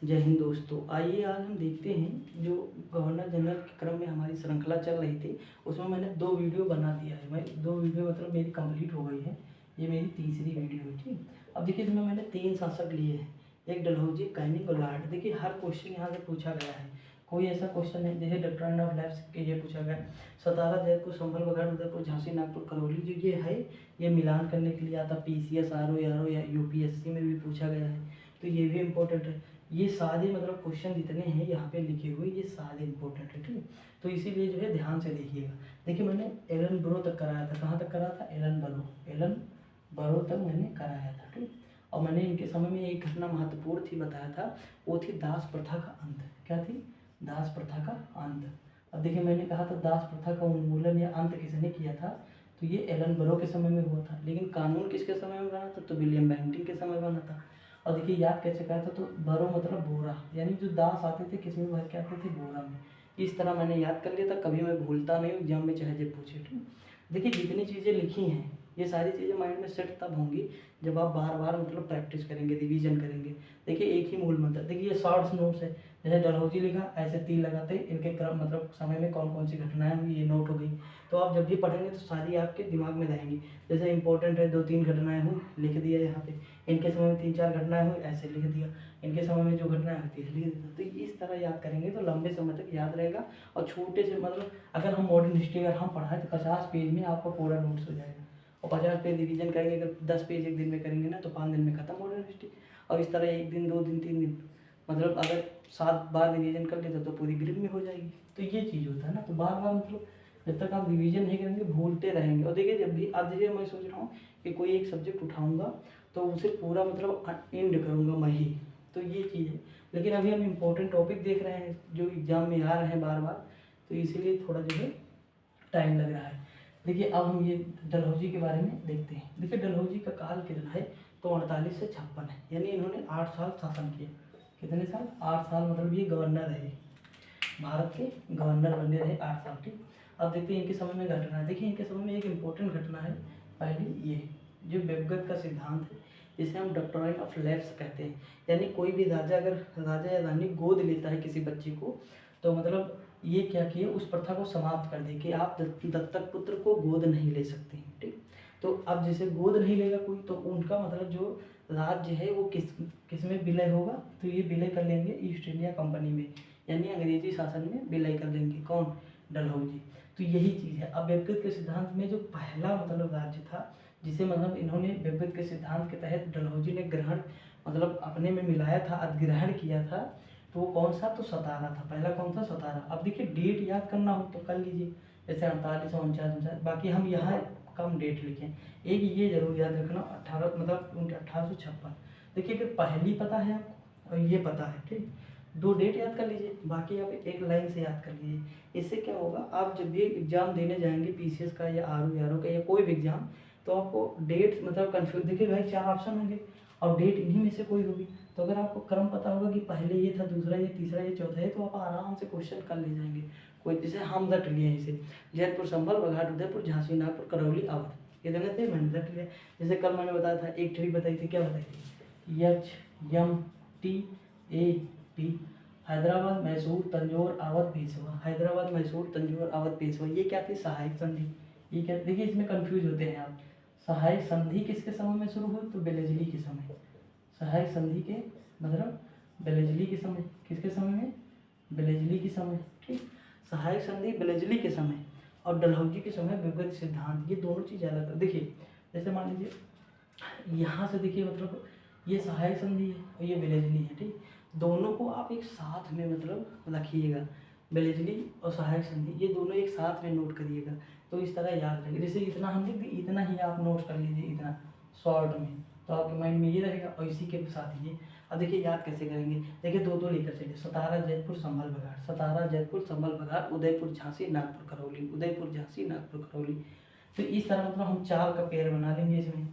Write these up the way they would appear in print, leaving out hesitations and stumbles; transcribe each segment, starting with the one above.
जय हिंद दोस्तों। आइए आज हम देखते हैं जो गवर्नर जनरल के क्रम में हमारी श्रृंखला चल रही थी, उसमें मैंने 2 वीडियो बना दिया है। मैं 2 वीडियो मतलब मेरी कंप्लीट हो गई है। ये मेरी तीसरी वीडियो है, ठीक। अब देखिए इसमें मैंने 3 शासक लिए हैं, एक डलहौजी, कैनिंग और लार्ड। देखिए हर क्वेश्चन यहाँ से पूछा गया है, कोई ऐसा क्वेश्चन है जैसे डॉक्ट्राइन ऑफ लैब्स के ये पूछा गया। सतारा, जयपुर, संभल, बघाट, उदयपुर, झांसी, नागपुर, करौली जो ये है, ये मिलान करने के लिए आता। PCS, RO या UPSC में भी पूछा गया है, तो ये भी इम्पोर्टेंट है। ये सारे मतलब क्वेश्चन जितने हैं यहाँ पे लिखे हुए, ये सारे इंपॉर्टेंट है, ठीक। तो इसीलिए जो है ध्यान से देखिएगा। देखिए मैंने एलन बरो तक कराया था। कहाँ तक कराया था? एलन बरो तक मैंने कराया था, ठीक। और मैंने इनके समय में एक घटना महत्वपूर्ण थी बताया था, वो थी दास प्रथा का अंत। क्या थी? दास प्रथा का अंत। अब देखिए मैंने कहा था दास प्रथा का उन्मूलन या अंत किसने किया था, तो ये एलन बरो के समय में हुआ था। लेकिन कानून किसके समय में बना था? तो विलियम बेंटिंक के समय बना था। और देखिए याद कैसे करा था, तो बरो मतलब बोरा, यानी जो दास आते थे किस में भर के आते थे? बोरा में। इस तरह मैंने याद कर लिया था, कभी मैं भूलता नहीं हूँ, एग्जाम में चाहे जब पूछे, ठीक। देखिए जितनी चीज़ें लिखी हैं ये सारी चीज़ें माइंड में सेट तब होंगी जब आप बार बार मतलब प्रैक्टिस करेंगे, रिवीजन करेंगे। देखिए एक ही मूल मंत्र, देखिए ये शॉर्ट्स नोट्स है। जैसे डलहौजी लिखा, ऐसे तीर लगाते इनके क्रम मतलब समय में कौन कौन सी घटनाएं हुई, ये नोट हो गई। तो आप जब भी पढ़ेंगे तो सारी आपके दिमाग में रहेंगी। जैसे इंपॉर्टेंट है 2-3 घटनाएं हुई, लिख दिया यहाँ पे। इनके समय में 3-4 घटनाएं हुई, ऐसे लिख दिया। इनके समय में जो घटनाएं होती है लिख देता। तो इस तरह याद करेंगे तो लंबे समय तक याद रहेगा। और छोटे से मतलब अगर हम मॉडर्न हिस्ट्री अगर हम पढ़ाएं तो 50 पेज में आपका पूरा नोट्स हो जाएगा। और 50 पेज रिवीजन करेंगे, अगर 10 पेज एक दिन में करेंगे ना तो 5 दिन में खत्म मॉडर्न हिस्ट्री। और इस तरह 1 दिन 2 दिन 3 दिन मतलब अगर 7 बार रिवीजन कर लेते तो पूरी ग्रिप में हो जाएगी। तो ये चीज़ होता है ना, तो बार बार मतलब जब तक आप रिवीजन नहीं करेंगे भूलते रहेंगे। और देखिए जब भी अब देखिए मैं सोच रहा हूँ कि कोई एक सब्जेक्ट उठाऊंगा तो उसे पूरा मतलब एंड करूँगा मैं ही, तो ये चीज़ है। लेकिन अभी हम इम्पोर्टेंट टॉपिक देख रहे हैं जो एग्जाम में आ रहे हैं बार बार, तो इसीलिए थोड़ा जो है टाइम लग रहा है। देखिए अब हम ये डलहौजी के बारे में देखते हैं। देखिए डलहौजी का काल कितना है, तो 48 से 56 है, यानी इन्होंने 8 साल शासन किया। कितने साल? 8 साल, मतलब ये गवर्नर रहे, भारत के गवर्नर बने रहे 8 साल, ठीक। अब देखते हैं इनके समय में घटना है। देखिए इनके समय में एक इम्पोर्टेंट घटना है, पहली ये जो व्यवगत का सिद्धांत है, जिसे हम डॉक्ट्राइन ऑफ लैप्स कहते हैं। यानी कोई भी राजा अगर राजा या रानी गोद लेता है किसी बच्चे को, तो मतलब ये क्या किए, उस प्रथा को समाप्त कर दे कि आप दत्तक पुत्र को गोद नहीं ले सकते हैं, ठीक। तो अब जैसे गोद नहीं लेगा कोई, तो उनका मतलब जो राज्य है वो किस में विलय होगा, तो ये विलय कर लेंगे ईस्ट इंडिया कंपनी में, यानी अंग्रेजी शासन में विलय कर लेंगे। कौन? डलहौजी। तो यही चीज़ है। अब व्यवगत के सिद्धांत में जो पहला मतलब राज्य था जिसे मतलब इन्होंने व्यवगत के सिद्धांत के तहत डलहौजी ने ग्रहण मतलब अपने में मिलाया था, अधिग्रहण किया था, तो वो कौन सा? तो सतारा था। पहला कौन था? सतारा। अब देखिए डेट याद करना हो तो कर लीजिए, जैसे 48, 49, बाकी हम यहाँ कम डेट लिखें। एक ये जरूर याद रखना 18 मतलब 1856। देखिए अगर पहली पता है आपको और ये पता है, ठीक, 2 डेट याद कर लीजिए, बाकी आप एक लाइन से याद कर लीजिए। इससे क्या होगा, आप जब भी एग्जाम देने जाएंगे PCS का या RO का या कोई भी एग्जाम, तो आपको डेट मतलब कन्फ्यूज, देखिए भाई 4 ऑप्शन होंगे और डेट इन्हीं में से कोई होगी। तो अगर आपको क्रम पता होगा कि पहले ये था, दूसरा ये, तीसरा ये, चौथा ये, तो आप आराम से क्वेश्चन कर ले जाएंगे। कोई जैसे हम रट लिए इसे, जयपुर, संभल, बघाट, उदयपुर, झांसी, नागपुर, करौली, अवध, इतने थे, मैंने रट लिया। जैसे कल मैंने बताया था, एक ट्रिक बताई थी, क्या बताई थी? HMTAP, हैदराबाद, मैसूर, तंजौर, अवध, पेशवा। हैदराबाद, मैसूर, तंजौर, अवध, पेशवा, ये क्या थी? सहायक संधि। ये क्या? देखिए इसमें कंफ्यूज होते हैं आप। सहायक संधि किसके समय में शुरू हुई? तो बेलेजली के समय। सहायक संधि के मतलब बेलेजली के समय। किसके समय में? बेलेजली के समय, ठीक। सहायक संधि बेलेजली के समय और डलहौजी के समय व्यवगत सिद्धांत, ये दोनों चीज़ अलग है। देखिए जैसे मान लीजिए यहाँ से देखिए मतलब ये सहायक संधि है और ये बेलेजली है, ठीक। दोनों को आप एक साथ में मतलब रखिएगा, बेलेजली और सहायक संधि, ये दोनों एक साथ में नोट करिएगा, तो इस तरह याद रहेगा। जैसे इतना हम लिख दिए, इतना ही आप नोट कर लीजिए, इतना शॉर्ट में, तो आपके माइंड में ये रहेगा। और इसी के साथ ये, अब देखिए याद कैसे करेंगे। देखिए 2-2 लेकर चलिए, सतारा, जयपुर, संभल, बघाट, सतारा, जयपुर, संभल, बघाट, उदयपुर, झांसी, नागपुर, करौली, उदयपुर, झांसी, नागपुर, करौली। तो इस तरह मतलब हम 4 का पेयर बना लेंगे इसमें,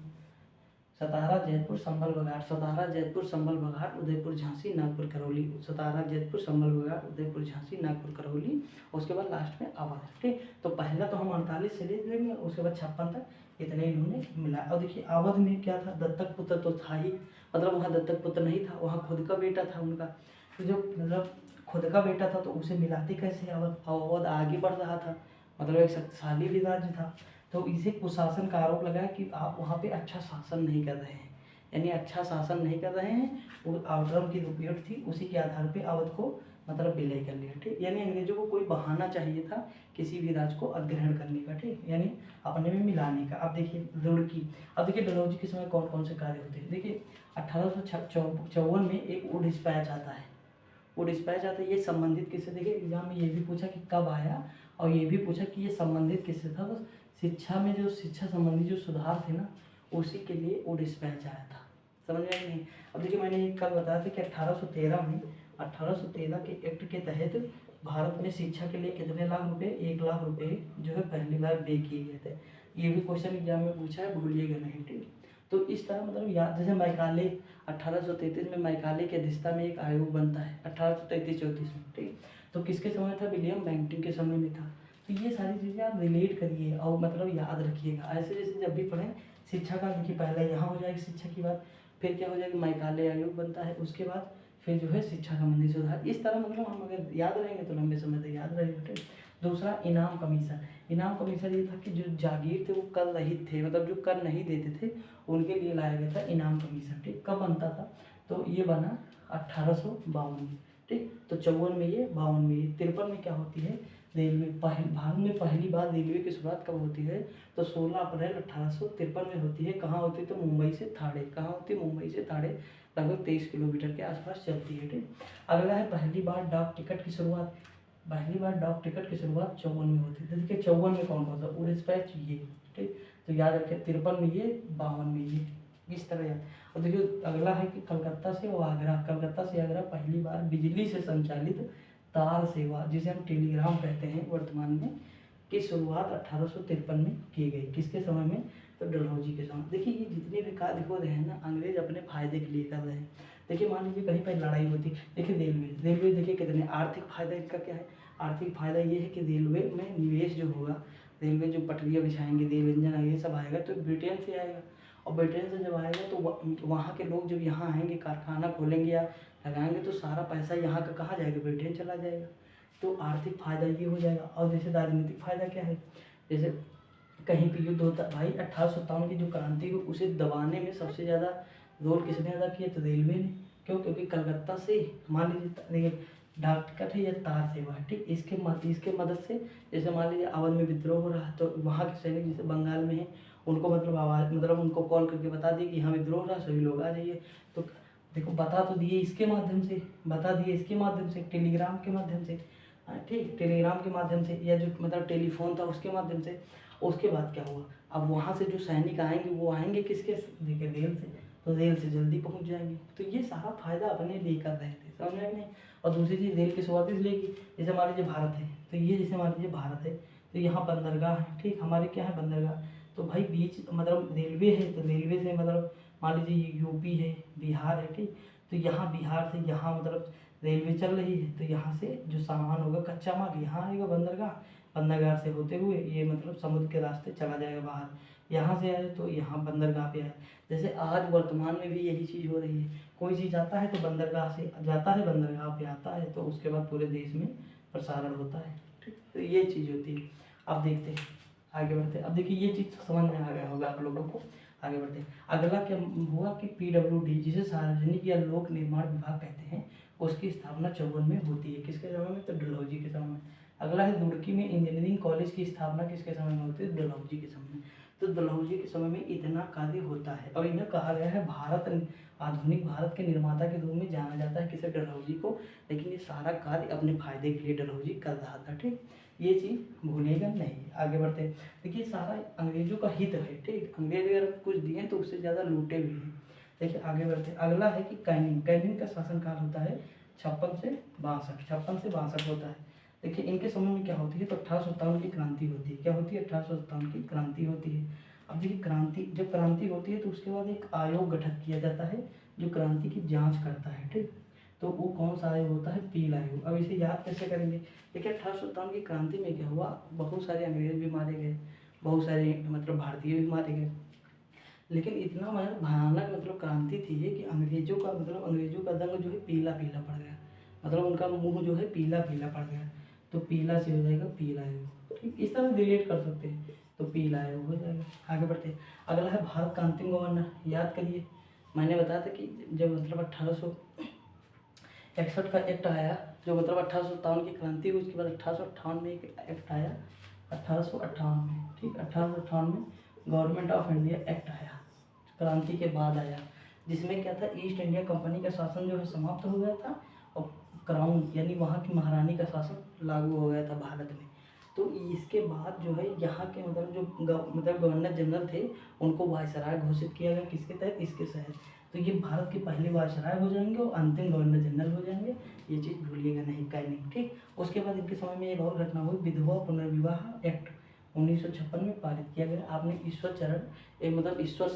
सतारा, जयपुर, संभल, बघाट, सतारा, जयपुर, संभल, बघाट, उदयपुर, झांसी, नागपुर, करौली, सतारा, जयपुर, संभल, बघाट, उदयपुर, झांसी, नागपुर, करौली, उसके बाद लास्ट में अवध, ठीक। तो पहला तो हम 48 से ले लेंगे, उसके बाद 56 तक इतने इन्होंने मिला। और देखिए अवध में क्या था? दत्तक पुत्र तो था ही, मतलब वहाँ दत्तक पुत्र नहीं था, वहाँ खुद का बेटा था उनका। तो जो मतलब खुद का बेटा था तो उसे मिलाते कैसे अवध, अवध आगे बढ़ रहा था, मतलब एक शक्तिशाली भी राज्य था। तो इसे कुशासन का आरोप लगा कि आप वहाँ पे अच्छा शासन नहीं कर रहे हैं, यानी अच्छा शासन नहीं कर रहे हैं। वो आउटरम की रुपये थी, उसी के आधार पे अवध को मतलब विलय कर लिया, ठीक। यानी अंग्रेजों को कोई बहाना चाहिए था किसी भी राज्य को अधिग्रहण करने का, ठीक, यानी अपने में मिलाने का। अब देखिए रुड़की, अब देखिए डलहौजी के समय कौन कौन से कार्य होते हैं। देखिए 1854 में एक वो डिस्पैच आता है, वो डिस्पैच आता है, ये संबंधित किससे, देखिए एग्जाम में ये भी पूछा कि कब आया, और ये भी पूछा कि ये संबंधित किससे था। तो शिक्षा में जो शिक्षा संबंधी जो सुधार थे ना, उसी के लिए वो डिस्पैच आया था, समझ में आई नहीं। अब देखिए मैंने ये कल बताया था कि 1813 के एक्ट के तहत भारत में शिक्षा के लिए कितने लाख रुपए, 1 लाख रुपए जो है पहली बार व्यय किए गए थे। ये भी क्वेश्चन एग्जाम में पूछा है, भूलिएगा नहीं, ठीक। तो इस तरह मतलब याद, जैसे मैकाले 1833 में मैकाले की अध्यक्षता में एक आयोग बनता है 1833-34 में, ठीक। तो किसके समय था, विलियम बेंटिंग के समय में था। तो ये सारी चीज़ें आप रिलेट करिए और मतलब याद रखिएगा, ऐसे जैसे जब भी पढ़ें शिक्षा का। देखिए पहले यहाँ हो जाएगी शिक्षा की बात, फिर क्या हो जाएगा, मैकाले आयोग बनता है, उसके बाद फिर जो है शिक्षा संबंधी सुधार। इस तरह मतलब हम अगर याद रहेंगे तो लंबे समय तक याद रहेगा, ठीक। दूसरा इनाम कमीशन, इनाम कमीशन ये था कि जो जागीर थे वो कर रहित थे, मतलब जो कर नहीं देते थे उनके लिए लाया गया था इनाम कमीशन, ठीक। कब बनता था, तो ये बना 1852 में, ठीक। तो 54 में ये, 52 में ये, 53 में क्या होती है, रेलवे भारत में पहली बार रेलवे की शुरुआत कब होती है, तो 16 अप्रैल 1853 में होती है। कहाँ होती है, तो मुंबई से थाड़े, कहाँ होती है, मुंबई से थाड़े, लगभग 23 किलोमीटर के आसपास चलती है, ठीक। अगला है पहली बार डाक टिकट की शुरुआत, पहली बार डाक टिकट की शुरुआत 54 में होती है। देखिए 54 में कौन कौन सा, वो डिस्पैच ये, ठीक। तो याद रखें 53 में ये, 52 में ये, इस तरह याद। और देखिए अगला है कि कलकत्ता से और आगरा, कलकत्ता से आगरा पहली बार बिजली से संचालित तार सेवा, जिसे हम टेलीग्राम कहते हैं वर्तमान में, की शुरुआत 1853 में की गई। किसके समय में, तो डलहौजी के समय। देखिए ये जितने भी कार्य हो रहे हैं ना, अंग्रेज अपने फायदे के लिए कर रहे हैं। देखिए मान लीजिए कहीं पर लड़ाई होती, देखिए रेलवे देखिए कितने आर्थिक फायदा इनका क्या है। आर्थिक फायदा ये है कि रेलवे में निवेश जो होगा, रेलवे जो पटरियाँ बिछाएंगे, रेल इंजन ये सब आएगा तो ब्रिटेन से आएगा, और ब्रिटेन से जब आएगा तो वहाँ के लोग जब यहाँ आएंगे, कारखाना खोलेंगे या लगाएंगे, तो सारा पैसा यहाँ का कहाँ जाएगा, ब्रिटेन चला जाएगा। तो आर्थिक फायदा ये हो जाएगा। और जैसे राजनीतिक फायदा क्या है, जैसे कहीं भी युद्ध होता है भाई, 1857 की जो क्रांति हुई उसे दबाने में सबसे ज़्यादा रोल किसने अदा किया, तो रेलवे ने। क्यों, क्योंकि कलकत्ता से मान लीजिए देखिए डाक टिकट है या तार सेवा है, ठीक। इसके मदद से जैसे मान लीजिए अवध में विद्रोह हो रहा है, तो वहाँ के सैनिक जैसे बंगाल में है, उनको मतलब आवाज़, मतलब उनको कॉल करके बता दिए कि यहाँ विद्रोह हो रहा है, सभी लोग आ जाइए। तो देखो बता तो दिए इसके माध्यम से, बता दिए इसके माध्यम से, टेलीग्राम के माध्यम से, ठीक, टेलीग्राम के माध्यम से, या जो मतलब टेलीफोन था उसके माध्यम से। उसके बाद क्या हुआ, अब वहाँ से जो सैनिक आएंगे वो आएंगे किसके, देखिए रेल से, तो रेल से जल्दी पहुँच जाएंगे। तो ये सारा फायदा अपने लिए कर रहे थे, समझ में नहीं। और दूसरी चीज़ रेल की शुरुआत इसलिए की, जैसे मान लीजिए भारत है, तो ये जैसे मान लीजिए भारत है, तो यहाँ बंदरगाह है, ठीक, हमारे क्या है बंदरगाह। तो भाई बीच मतलब रेलवे है, तो रेलवे से मतलब मान लीजिए यूपी है, बिहार है, ठीक। तो यहाँ बिहार से यहाँ मतलब रेलवे चल रही है, तो यहाँ से जो सामान होगा, कच्चा माल यहाँ आएगा बंदरगाह, बंदरगाह से होते हुए ये मतलब समुद्र के रास्ते चला जाएगा बाहर, यहाँ से आए तो यहाँ बंदरगाह पे आए। जैसे आज वर्तमान में भी यही चीज़ हो रही है, कोई चीज़ आता है तो बंदरगाह से जाता है, बंदरगाह पे आता है, तो उसके बाद पूरे देश में प्रसारण होता है, ठीक। तो ये चीज़ होती है। अब देखते हैं आगे बढ़ते हैं। अब देखिए ये चीज़ तो समझ में आ गया होगा आप लोगों को। आगे बढ़ते हैं, अगला क्या हुआ कि PWD, जिसे सार्वजनिक या लोक निर्माण विभाग कहते हैं, उसकी स्थापना 54 में होती है। किसके समय में, तो डलहौजी के समय में। अगला है रुड़की में इंजीनियरिंग कॉलेज की स्थापना किसके समय में होती है, डलहौजी के समय में। तो डलहौजी के समय में इतना कार्य होता है, और इन्हें कहा गया है आधुनिक भारत के निर्माता के रूप में जाना जाता है किसे, डलहौजी को। लेकिन ये सारा कार्य अपने फायदे के लिए डलहौजी कर रहा था, ठीक। ये चीज़ भूलिएगा नहीं। आगे बढ़ते हैं, देखिए सारा अंग्रेजों का हित है, ठीक। अंग्रेज अगर कुछ दिए तो उससे ज़्यादा लूटे भी हैं। देखिए आगे बढ़ते हैं, अगला है कि कैनिंग का शासनकाल होता है 56 से 62 होता है। देखिए इनके समय में क्या होती है, तो 1857 की क्रांति होती है। क्या होती है, 1857 की क्रांति होती है। अब देखिए जब क्रांति होती है तो उसके बाद एक आयोग गठित किया जाता है जो क्रांति की जांच करता है, ठीक। तो वो कौन सा आयोग होता है, पील आयोग। अब इसे याद कैसे करेंगे, देखिए 1857 की क्रांति में क्या हुआ, बहुत सारे अंग्रेज भी मारे गए, बहुत सारे मतलब भारतीय भी मारे गए। लेकिन इतना भयानक मतलब क्रांति थी ये कि अंग्रेजों का रंग जो है पीला पीला पड़ गया। मतलब उनका मुंह जो है पीला पीला पड़ गया, तो पीला से हो जाएगा पीला योग। ठीक, इस तरह डिलीट कर सकते हैं, तो पीला योग हो जाएगा। आगे बढ़ते हैं। अगला है भारत का अंतिम गवर्नर। याद करिए, मैंने बताया था कि जब मतलब 1861 का एक्ट आया, जो मतलब 1857 की क्रांति हुई, उसके बाद 1858 में एक एक्ट आया, 1858 में। ठीक, 1858 में गवर्नमेंट ऑफ इंडिया एक्ट आया, क्रांति के बाद आया, जिसमें क्या था, ईस्ट इंडिया कंपनी का शासन जो है समाप्त हो गया था और क्राउन यानी वहाँ की महारानी का शासन लागू हो गया था भारत में। तो इसके बाद जो है यहाँ के मतलब जो मतलब गवर्नर जनरल थे, उनको वायसराय घोषित किया गया। किसके तहत? इसके तहत। तो ये भारत के पहले वायसराय हो जाएंगे और अंतिम गवर्नर जनरल हो जाएंगे, ये चीज़ भूलिएगा नहीं, कैनिंग। ठीक, उसके बाद इनके समय में एक और घटना हुई, विधवा पुनर्विवाह एक्ट 1956 में पारित किया गया। आपने ईश्वर चरण मतलब ईश्वर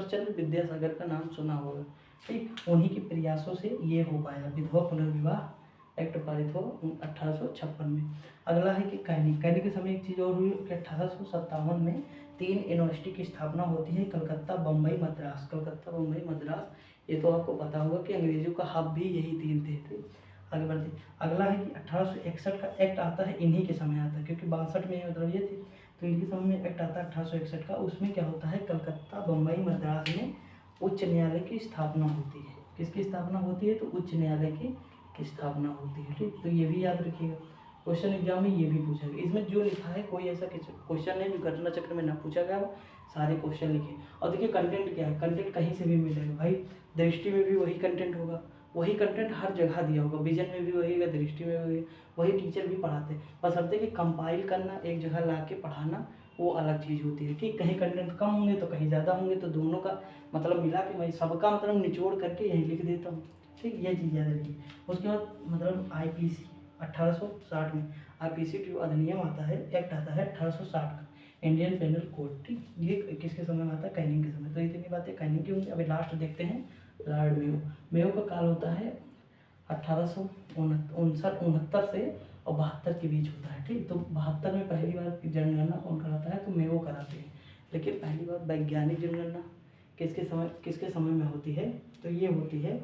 चंद्र विद्यासागर का नाम सुना होगा। ठीक, उन्हीं के प्रयासों से ये हो पाया, विधवा पुनर्विवाह एक्ट पारित हो 1856 में। अगला है कि कैनिंग के समय एक चीज़ और हुई कि 1857 में 3 यूनिवर्सिटी की स्थापना होती है, कलकत्ता, बम्बई, मद्रास। कलकत्ता, बम्बई, मद्रास, ये तो आपको पता होगा कि अंग्रेजों का हब भी यही 3 थे। ठीक, आगे बढ़ते। अगला है कि 1861 का एक्ट आता है, इन्हीं के समय आता है, क्योंकि 62 में मतलब ये थे, तो इनके समय में एक्ट आता है 1861 का। उसमें क्या होता है, कलकत्ता, बम्बई, मद्रास में उच्च न्यायालय की स्थापना होती है। किसकी स्थापना होती है? तो उच्च न्यायालय की स्थापना होती है। ठीक, तो ये भी याद रखिएगा, क्वेश्चन एग्जाम में ये भी पूछा गया। इसमें जो लिखा है कोई ऐसा क्वेश्चन नहीं जो घटना चक्र में ना पूछा गया हो, सारे क्वेश्चन लिखे। और देखिए कंटेंट क्या है, कंटेंट कहीं से भी मिलेगा भाई, दृष्टि में भी वही कंटेंट होगा, वही कंटेंट हर जगह दिया होगा, विजन में भी वही होगा, दृष्टि में भी वही टीचर भी पढ़ाते हैं। बशर्ते कि कंपाइल करना, एक जगह ला के पढ़ाना, वो अलग चीज़ होती है। ठीक, कहीं कंटेंट कम होंगे तो कहीं ज़्यादा होंगे, तो दोनों का मतलब मिला के मैं सबका मतलब निचोड़ करके यही लिख देता हूँ। ठीक, ये चीज़ याद रखिए। उसके बाद मतलब IPC 1860 में IPC जो अधिनियम आता है, एक्ट आता है 1860 का, इंडियन पेनल कोड। ठीक, ये किसके समय में आता है? कैनिंग के समय। तो इतनी बातें कैनिंग की होंगी। अभी लास्ट देखते हैं लॉर्ड मेयो का काल होता है 1869 से और 72 के बीच होता है। ठीक, तो 72 में पहली बार जनगणना कौन कराता है? तो मेयो कराते हैं। लेकिन पहली बार वैज्ञानिक जनगणना किसके समय में होती है? तो ये होती है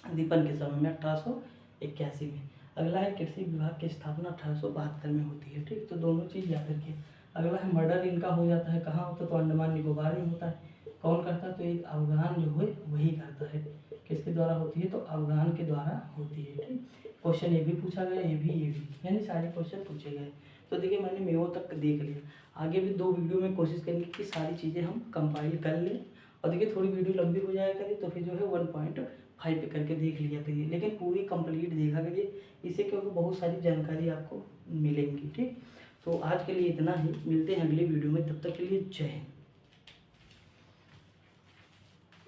दीपन के समय में, 1881 में। अगला है कृषि विभाग की स्थापना 1872 में होती है। ठीक, तो दोनों चीज़ याद रखिए। अगला है मर्डर इनका हो जाता है, कहाँ होता है? तो अंडमान निकोबार में होता है। कौन करता है? तो एक अफगान जो है वही करता है। किसके द्वारा होती है? तो अफगान के द्वारा होती है। ठीक, क्वेश्चन ये भी पूछा गया, ये भी, यानी सारे क्वेश्चन पूछे गए। तो देखिए मैंने मेयो तक देख लिया, आगे भी 2 वीडियो में कोशिश करेंगे कि सारी चीज़ें हम कंपाइल कर लें। और देखिए थोड़ी वीडियो लंबी हो जाया करिए, तो फिर जो है 1.5 पे करके देख लिया करिए, लेकिन पूरी कंप्लीट देखा करिए, इससे क्योंकि बहुत सारी जानकारी आपको मिलेंगी। ठीक, तो आज के लिए इतना ही, मिलते हैं अगली वीडियो में, तब तक के लिए जय हिंद।